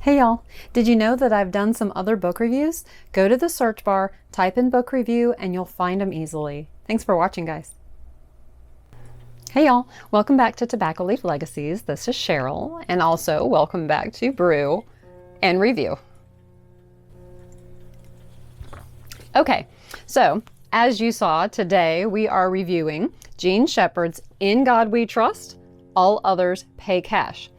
Hey y'all, did you know that I've done some other book reviews? Go to the search bar, type in book review, and you'll find them easily. Thanks for watching, guys. Hey y'all, welcome back to Tobacco Leaf Legacies. This is Cheryl, and also welcome back to Brew and Review. Okay, so as you saw, today we are reviewing Jean Shepherd's In God We Trust, All Others Pay Cash.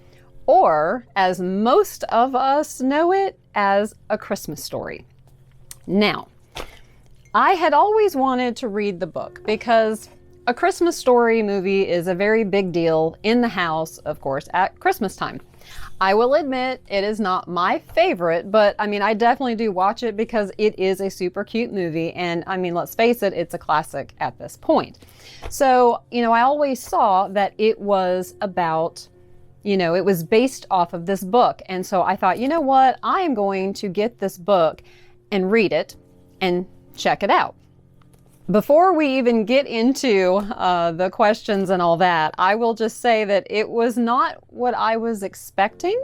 Or, as most of us know it, as A Christmas Story. Now, I had always wanted to read the book because A Christmas Story movie is a very big deal in the house, of course, at Christmas time. I will admit it is not my favorite, but I mean, I definitely do watch it because it is a super cute movie. And I mean, let's face it, it's a classic at this point. So, I always saw that it was about it was based off of this book. And so I thought, you know what? I am going to get this book and read it and check it out. Before we even get into the questions and all that, I will just say that it was not what I was expecting.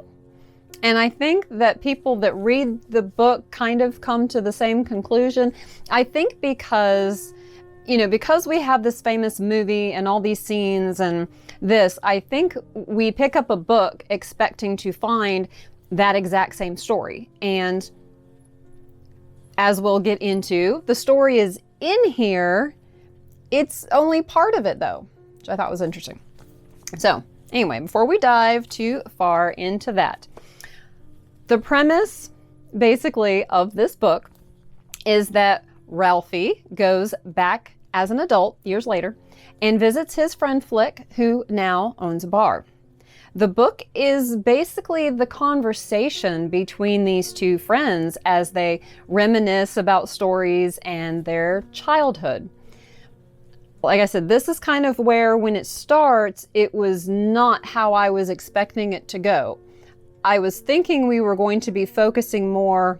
And I think that people that read the book kind of come to the same conclusion. I think because we have this famous movie and all these scenes and this, I think we pick up a book expecting to find that exact same story. And as we'll get into, the story is in here. It's only part of it though, which I thought was interesting. So anyway, before we dive too far into that, the premise basically of this book is that Ralphie goes back as an adult years later and visits his friend Flick, who now owns a bar. The book is basically the conversation between these two friends as they reminisce about stories and their childhood. Like I said, this is kind of where, when it starts, it was not how I was expecting it to go. I was thinking we were going to be focusing more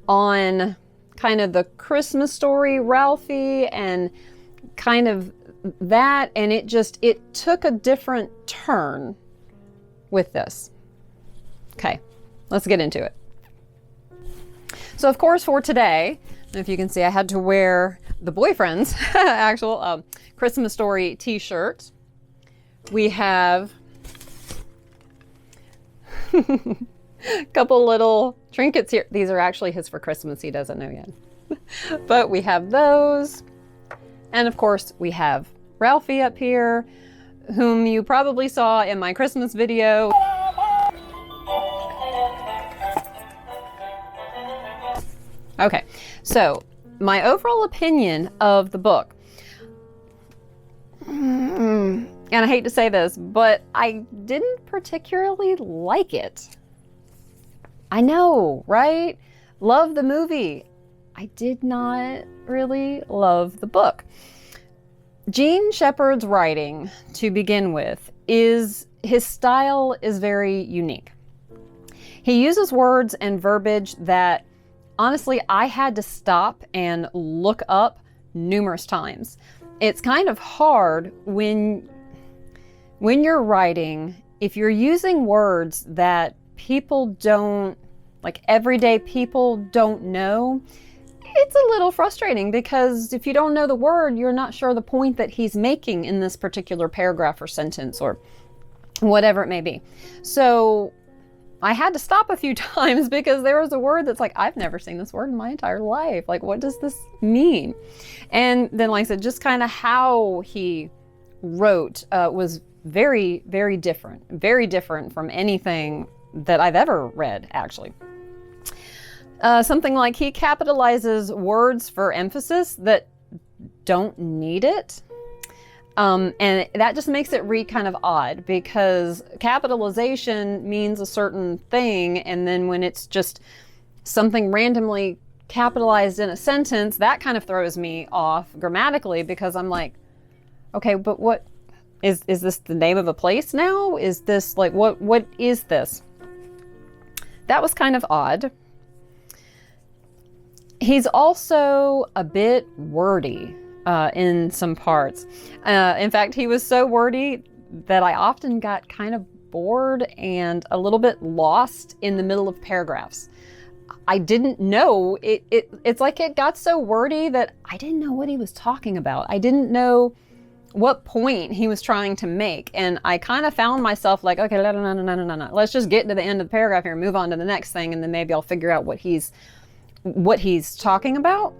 on kind of the Christmas story, Ralphie, and kind of that, and it took a different turn with this. Okay, let's get into it. So of course for today, if you can see, I had to wear the boyfriend's actual Christmas Story t-shirt. We have a couple little trinkets here. These are actually his for Christmas. He doesn't know yet. But we have those. And of course, we have Ralphie up here, whom you probably saw in my Christmas video. Okay, so my overall opinion of the book, and I hate to say this, but I didn't particularly like it. I know, right? Love the movie. I did not really love the book. Jean Shepherd's writing, to begin with, his style is very unique. He uses words and verbiage that, honestly, I had to stop and look up numerous times. It's kind of hard when you're writing, if you're using words that people don't, like everyday people don't know, it's a little frustrating because if you don't know the word, you're not sure the point that he's making in this particular paragraph or sentence or whatever it may be. So I had to stop a few times because there was a word that's like, I've never seen this word in my entire life. Like, what does this mean? And then, like I said, just kind of how he wrote was very, very different from anything that I've ever read, actually. Something like he capitalizes words for emphasis that don't need it. And that just makes it read kind of odd because capitalization means a certain thing. And then when it's just something randomly capitalized in a sentence, that kind of throws me off grammatically because I'm like, okay, but what is this the name of a place now? Is this like, what is this? That was kind of odd. He's also a bit wordy in some parts. In fact, he was so wordy that I often got kind of bored and a little bit lost in the middle of paragraphs. I didn't know, it's like it got so wordy that I didn't know what he was talking about. I didn't know what point he was trying to make. And I kind of found myself like, okay, no. Let's just get to the end of the paragraph here and move on to the next thing. And then maybe I'll figure out what he's talking about.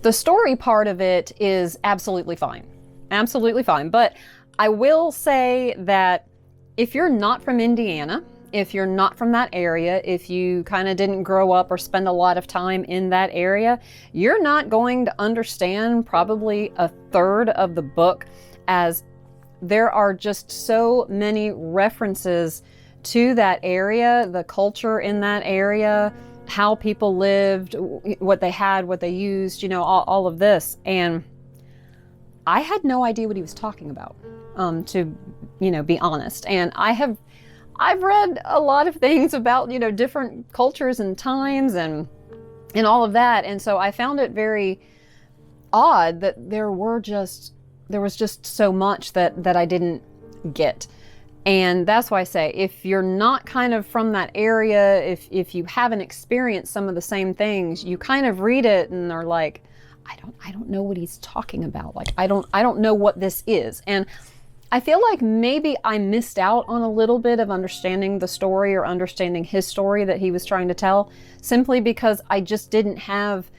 The story part of it is absolutely fine. Absolutely fine. But I will say that if you're not from Indiana, if you're not from that area, if you kind of didn't grow up or spend a lot of time in that area, you're not going to understand probably a third of the book, as there are just so many references to that area, the culture in that area, how people lived, what they had, what they used, all of this. And I had no idea what he was talking about, to be honest. And I've read a lot of things about, different cultures and times and all of that. And so I found it very odd that there was just so much that I didn't get. And that's why I say, if you're not kind of from that area, if you haven't experienced some of the same things, you kind of read it and are like, I don't know what he's talking about. Like, I don't know what this is. And I feel like maybe I missed out on a little bit of understanding the story or understanding his story that he was trying to tell, simply because I just didn't have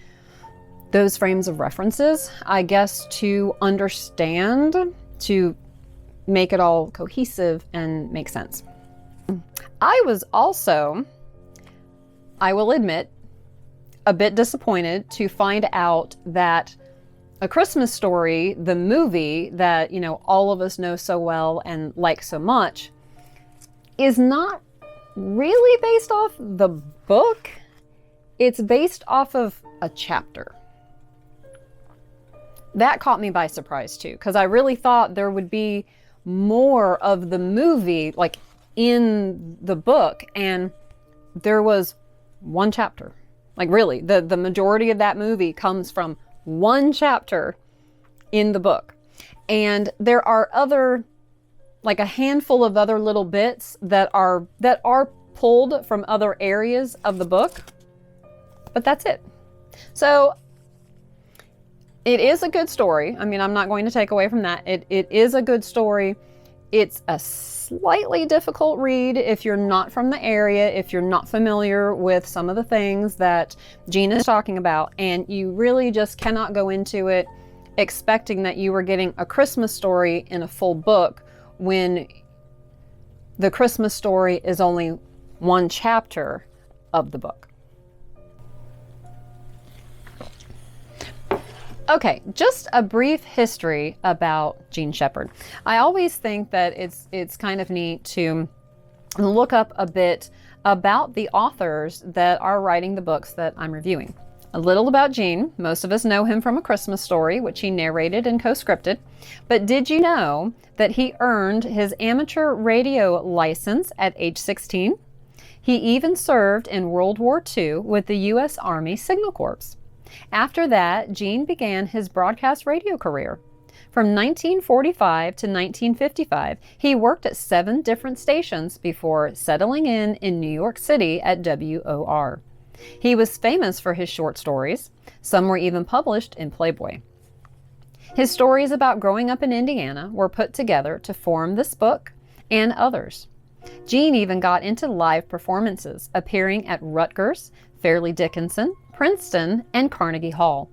those frames of references, I guess, to understand, to make it all cohesive and make sense. I was also, I will admit, a bit disappointed to find out that A Christmas Story, the movie that, all of us know so well and like so much, is not really based off the book. It's based off of a chapter. That caught me by surprise too, because I really thought there would be more of the movie like in the book, and there was one chapter. Like really, the majority of that movie comes from one chapter in the book. And there are other, like a handful of other little bits that are pulled from other areas of the book, but that's it. So it is a good story. I mean, I'm not going to take away from that. It is a good story. It's a slightly difficult read if you're not from the area, if you're not familiar with some of the things that Gene is talking about, and you really just cannot go into it expecting that you were getting a Christmas story in a full book when the Christmas story is only one chapter of the book. Okay, just a brief history about Jean Shepherd. I always think that it's kind of neat to look up a bit about the authors that are writing the books that I'm reviewing. A little about Gene. Most of us know him from A Christmas Story, which he narrated and co-scripted. But did you know that he earned his amateur radio license at age 16? He even served in World War II with the U.S. Army Signal Corps. After that, Gene began his broadcast radio career. From 1945 to 1955, he worked at 7 different stations before settling in New York City at WOR. He was famous for his short stories. Some were even published in Playboy. His stories about growing up in Indiana were put together to form this book and others. Gene even got into live performances, appearing at Rutgers, Fairleigh Dickinson, Princeton, and Carnegie Hall.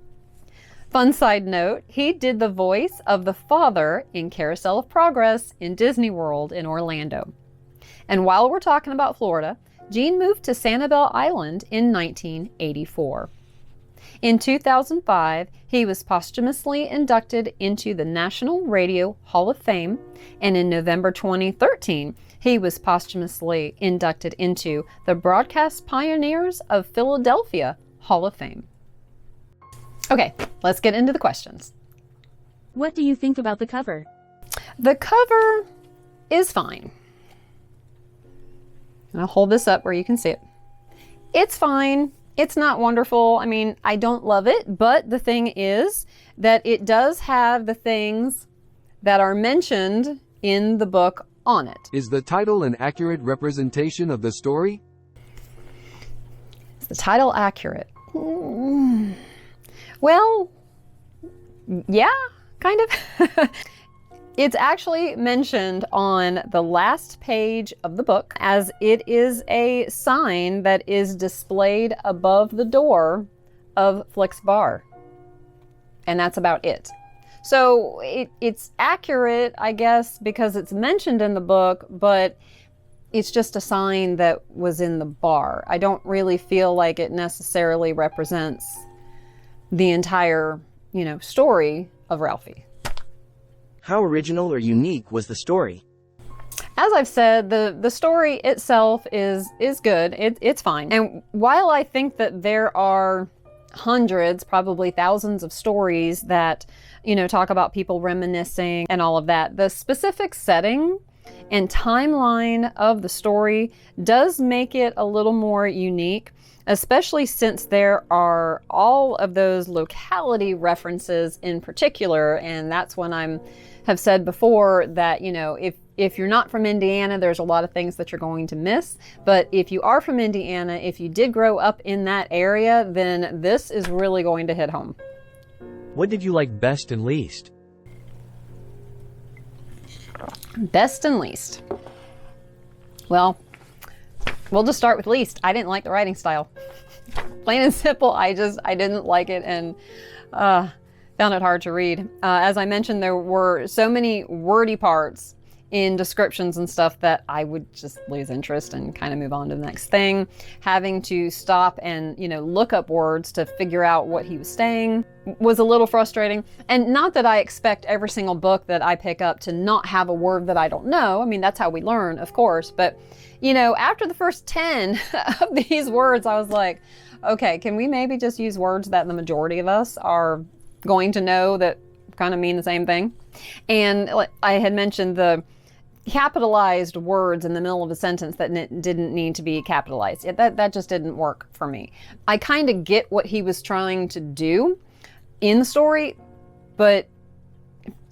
Fun side note, he did the voice of the father in Carousel of Progress in Disney World in Orlando. And while we're talking about Florida, Gene moved to Sanibel Island in 1984. In 2005, he was posthumously inducted into the National Radio Hall of Fame, and in November 2013, he was posthumously inducted into the Broadcast Pioneers of Philadelphia Hall of Fame. Okay, let's get into the questions. What do you think about the cover? The cover is fine. And I'll hold this up where you can see it. It's fine. It's not wonderful. I mean, I don't love it, but the thing is that it does have the things that are mentioned in the book on it. Is the title an accurate representation of the story? Is the title accurate? Well, yeah, kind of. It's actually mentioned on the last page of the book, as it is a sign that is displayed above the door of Flick's bar. And that's about it. So it's accurate, I guess, because it's mentioned in the book, but it's just a sign that was in the bar. I don't really feel like it necessarily represents the entire, story of Ralphie. How original or unique was the story? As I've said, the story itself is good. It's fine. And while I think that there are hundreds, probably thousands of stories that, talk about people reminiscing and all of that, the specific setting and timeline of the story does make it a little more unique, especially since there are all of those locality references in particular. And that's when have said before that, if you're not from Indiana, there's a lot of things that you're going to miss. But if you are from Indiana, if you did grow up in that area, then this is really going to hit home. What did you like best and least? Best and least. Well, we'll just start with least. I didn't like the writing style. Plain and simple, I didn't like it and found it hard to read. As I mentioned, there were so many wordy parts in descriptions and stuff that I would just lose interest and kind of move on to the next thing. Having to stop and, look up words to figure out what he was saying was a little frustrating. And not that I expect every single book that I pick up to not have a word that I don't know. I mean, that's how we learn, of course. But, after the first 10 of these words, I was like, okay, can we maybe just use words that the majority of us are going to know that kind of mean the same thing? And I had mentioned the capitalized words in the middle of a sentence that didn't need to be capitalized. That just didn't work for me. I kind of get what he was trying to do in the story, but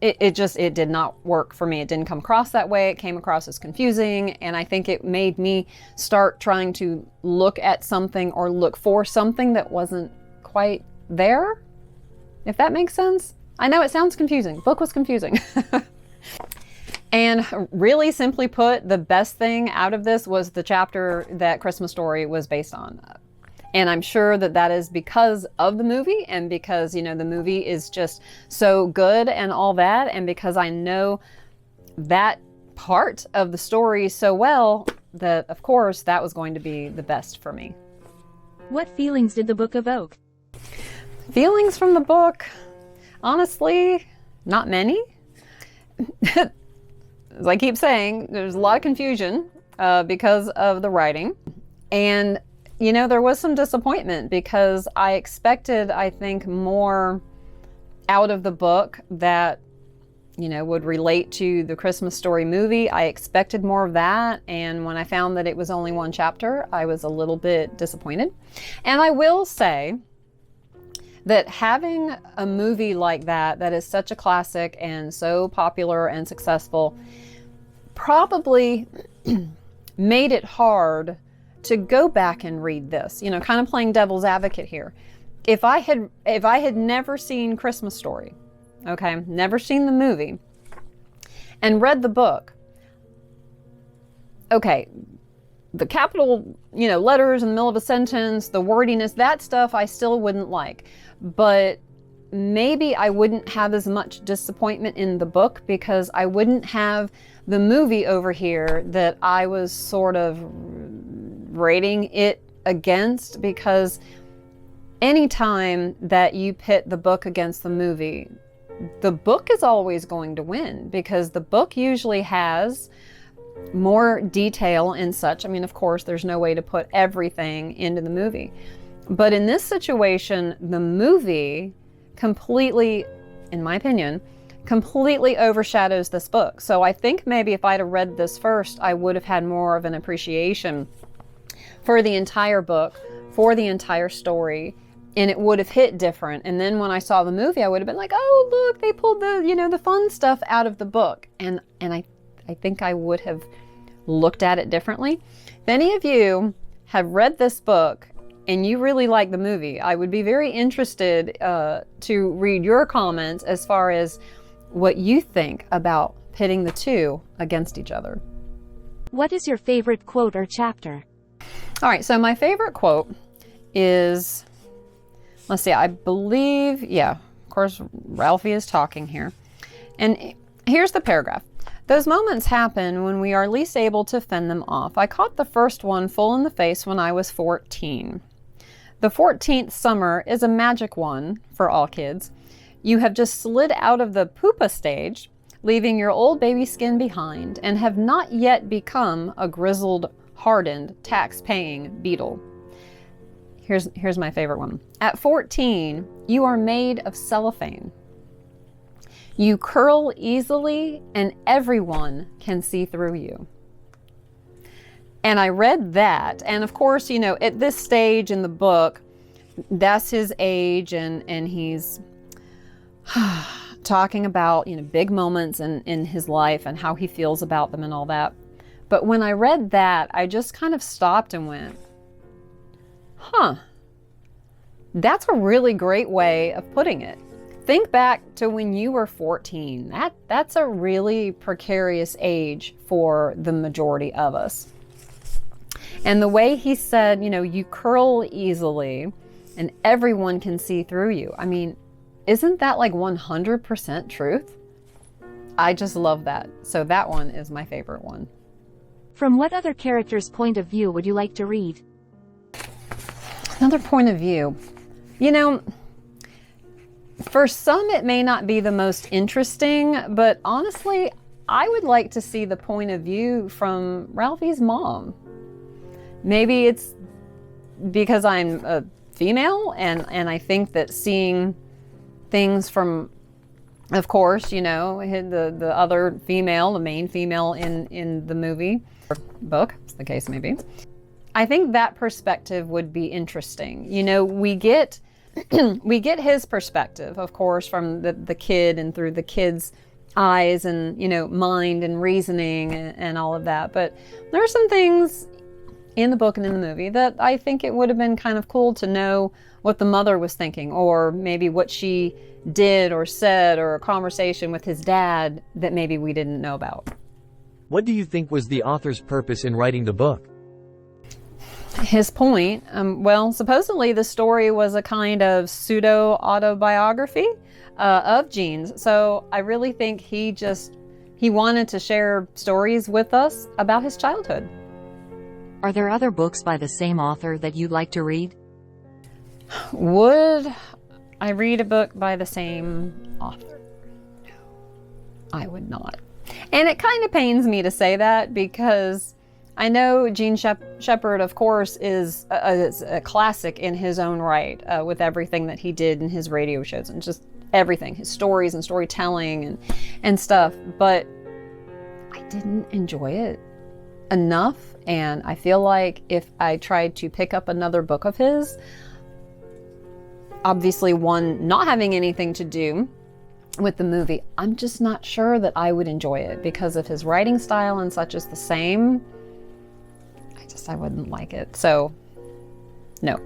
it did not work for me. It didn't come across that way. It came across as confusing, and I think it made me start trying to look at something or look for something that wasn't quite there, if that makes sense. I know it sounds confusing. Book was confusing. And really simply put, the best thing out of this was the chapter that Christmas Story was based on. And I'm sure that is because of the movie, and because, the movie is just so good and all that, and because I know that part of the story so well that, of course, that was going to be the best for me. What feelings did the book evoke? Feelings from the book? Honestly, not many. As I keep saying, there's a lot of confusion because of the writing. And, there was some disappointment because I expected, I think, more out of the book that, would relate to the Christmas Story movie. I expected more of that. And when I found that it was only one chapter, I was a little bit disappointed. And I will say that having a movie like that is such a classic and so popular and successful, probably made it hard to go back and read this, kind of playing devil's advocate here. If I had never seen Christmas Story, okay, never seen the movie, and read the book, okay, the capital, letters in the middle of a sentence, the wordiness, that stuff I still wouldn't like. But maybe I wouldn't have as much disappointment in the book because I wouldn't have the movie over here that I was sort of rating it against, because anytime that you pit the book against the movie, the book is always going to win because the book usually has more detail and such. I mean, of course, there's no way to put everything into the movie. But in this situation, the movie completely, in my opinion, completely overshadows this book. So I think maybe if I'd have read this first, I would have had more of an appreciation for the entire book, for the entire story, and it would have hit different. And then when I saw the movie, I would have been like, oh, look, they pulled the, the fun stuff out of the book. And I think I would have looked at it differently. If any of you have read this book and you really like the movie, I would be very interested to read your comments as far as what you think about pitting the two against each other. What is your favorite quote or chapter? All right, so my favorite quote is, let's see, I believe, yeah, of course, Ralphie is talking here. And here's the paragraph. Those moments happen when we are least able to fend them off. I caught the first one full in the face when I was 14. The 14th summer is a magic one for all kids. You have just slid out of the pupa stage, leaving your old baby skin behind, and have not yet become a grizzled, hardened, tax-paying beetle. Here's my favorite one. At 14, you are made of cellophane. You curl easily and everyone can see through you. And I read that, and of course, you know, at this stage in the book, that's his age, and he's talking about, you know, big moments in his life and how he feels about them and all that. But when I read that, I just kind of stopped and went, huh, that's a really great way of putting it. Think back to when you were 14. That's a really precarious age for the majority of us. And the way he said, you know, you curl easily and everyone can see through you. I mean, isn't that like 100% truth? I just love that. So that one is my favorite one. From what other character's point of view would you like to read? Another point of view. You know, for some, it may not be the most interesting, but honestly, I would like to see the point of view from Ralphie's mom. Maybe it's because I'm a female and I think that seeing things from, of course, you know, the other female, the main female in the movie or book, as the case may be, I think that perspective would be interesting. You know, we get his perspective, of course, from the kid and through the kid's eyes and, you know, mind and reasoning and all of that. But there are some things in the book and in the movie that I think it would have been kind of cool to know what the mother was thinking, or maybe what she did or said, or a conversation with his dad that maybe we didn't know about. What do you think was the author's purpose in writing the book? His point, well, supposedly the story was a kind of pseudo-autobiography of Gene's. So I really think he wanted to share stories with us about his childhood. Are there other books by the same author that you'd like to read? Would I read a book by the same author? No, I would not. And it kind of pains me to say that, because I know Gene Shepherd, of course, is a classic in his own right, with everything that he did in his radio shows and just everything, his stories and storytelling and stuff. But I didn't enjoy it enough, and I feel like if I tried to pick up another book of his, obviously one not having anything to do with the movie, I'm just not sure that I would enjoy it, because if his writing style and such is the same, I wouldn't like it. So, no.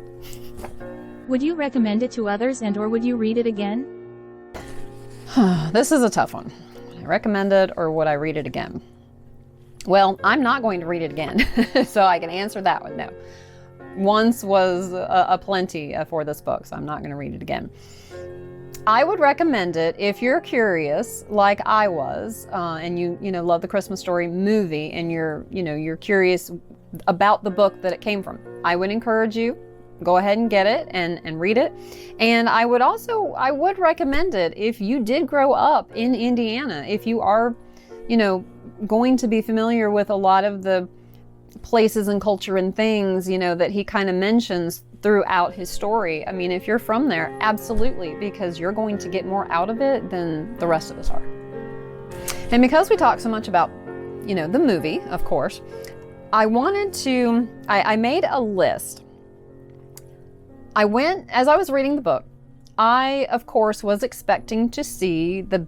Would you recommend it to others, and or would you read it again? This is a tough one. Would I recommend it, or would I read it again? Well, I'm not going to read it again, so I can answer that one, no. Once was a plenty for this book, so I'm not going to read it again. I would recommend it if you're curious, like I was, and you love the Christmas Story movie, and you're curious about the book that it came from. I would encourage you, go ahead and get it and read it. And I would recommend it if you did grow up in Indiana, if you are, going to be familiar with a lot of the places and culture and things, that he kind of mentions throughout his story. I mean, if you're from there, absolutely, because you're going to get more out of it than the rest of us are. And because we talk so much about, the movie, of course, I made a list. As I was reading the book, I, of course, was expecting to see the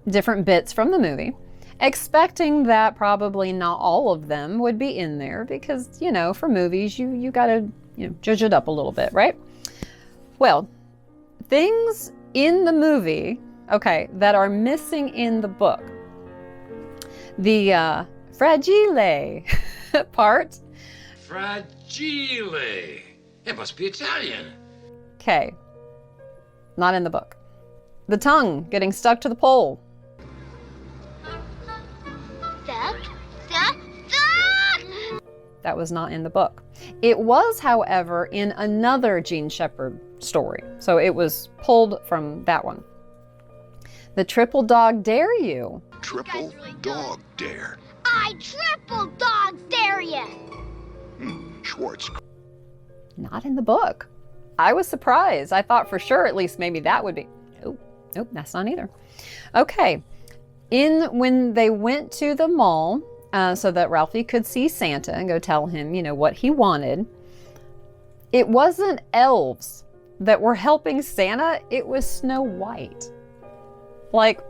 different bits from the movie. expecting that probably not all of them would be in there because, you know, for movies, you gotta, you know, judge it up a little bit, right? Well, things in the movie, okay, that are missing in the book. The fragile part. Fragile. It must be Italian. Okay, not in the book. The tongue getting stuck to the pole. That was not in the book. It was, however, in another Jean Shepherd story. So it was pulled from that one. The triple dog dare you. Triple dog dare. I triple dog dare you. Schwartz. Not in the book. I was surprised. I thought for sure at least maybe that would be. Nope, that's not either. Okay. When they went to the mall, so that Ralphie could see Santa and go tell him, you know, what he wanted. It wasn't elves that were helping Santa, it was Snow White. Like,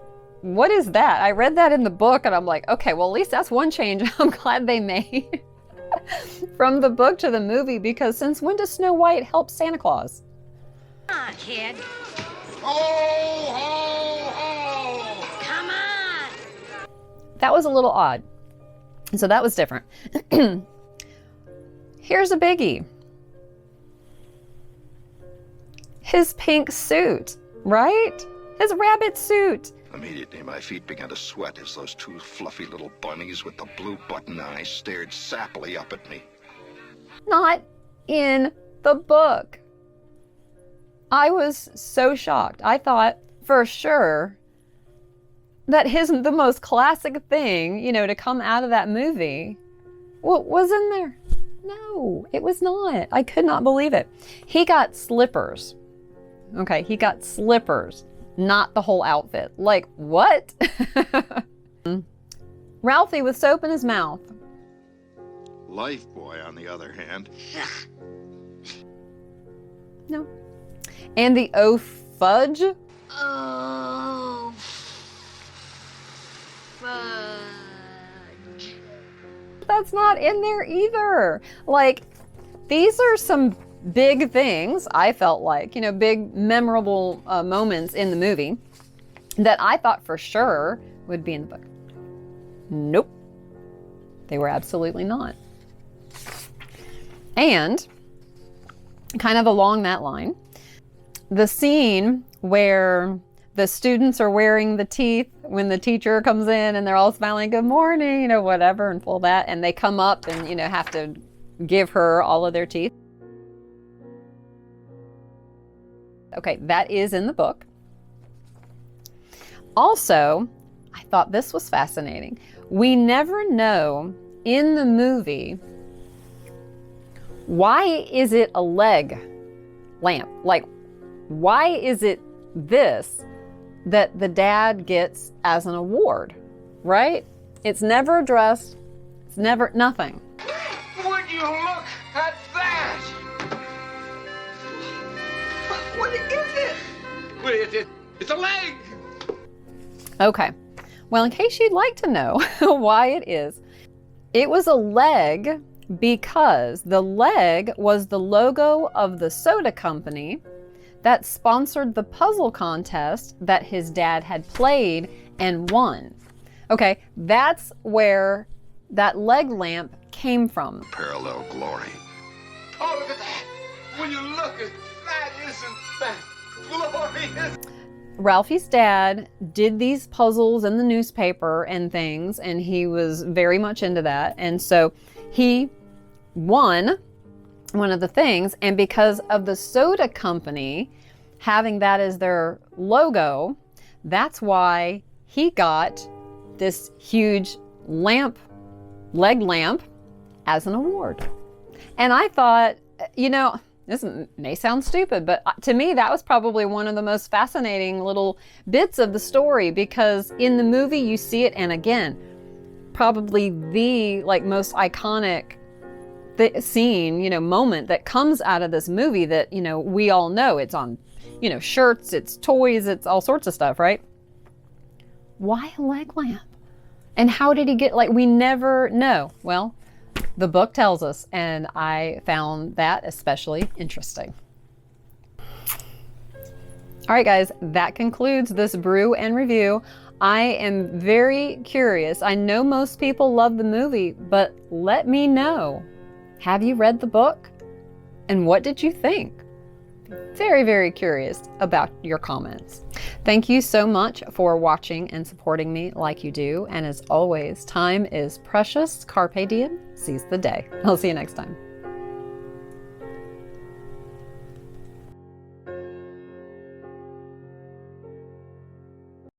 what is that? I read that in the book and I'm like, okay, well, at least that's one change I'm glad they made from the book to the movie, because since when does Snow White help Santa Claus? Come on, kid. Ho, ho, ho! Come on. That was a little odd. So that was different. Here's a biggie. His pink suit, right? His rabbit suit. Immediately my feet began to sweat as those two fluffy little bunnies with the blue button eyes stared sappily up at me. Not in the book. I was so shocked. I thought for sure that the most classic thing, you know, to come out of that movie, what was in there? No, it was not. I could not believe it. He got slippers. Okay, he got slippers, not the whole outfit. Like, what? Ralphie with soap in his mouth. Lifebuoy, on the other hand. No. And the oh fudge. Oh, fudge. That's not in there either. Like, these are some big things, I felt like, you know, big memorable moments in the movie that I thought for sure would be in the book. Nope. They were absolutely not. And kind of along that line, the scene where the students are wearing the teeth when the teacher comes in and they're all smiling, good morning, you know, whatever, and full that, and they come up and, you know, have to give her all of their teeth. Okay, that is in the book. Also, I thought this was fascinating. We never know in the movie, why is it a leg lamp? Like, why is it this that the dad gets as an award, right? It's never addressed. It's never, nothing. Would you look at that? What is it? It's a leg. Okay. Well, in case you'd like to know why it is, it was a leg because the leg was the logo of the soda company that sponsored the puzzle contest that his dad had played and won. Okay, that's where that leg lamp came from. Parallel glory. Oh, look at that. Will you look at that? Isn't that glorious? Ralphie's dad did these puzzles in the newspaper and things, and he was very much into that. And so he won one of the things, and because of the soda company having that as their logo, that's why he got this huge leg lamp as an award. And I thought, you know, this may sound stupid, but to me, that was probably one of the most fascinating little bits of the story, because in the movie you see it, and again, probably the most iconic scene, you know, moment that comes out of this movie that, you know, we all know. It's on, you know, shirts, it's toys, it's all sorts of stuff, right? Why a leg lamp? And how did he get, like, we never know. Well, the book tells us, and I found that especially interesting. All right, guys, that concludes this brew and review. I am very curious. I know most people love the movie, but let me know. Have you read the book? And what did you think? Very, very curious about your comments. Thank you so much for watching and supporting me like you do. And as always, time is precious. Carpe diem. Seize the day. I'll see you next time.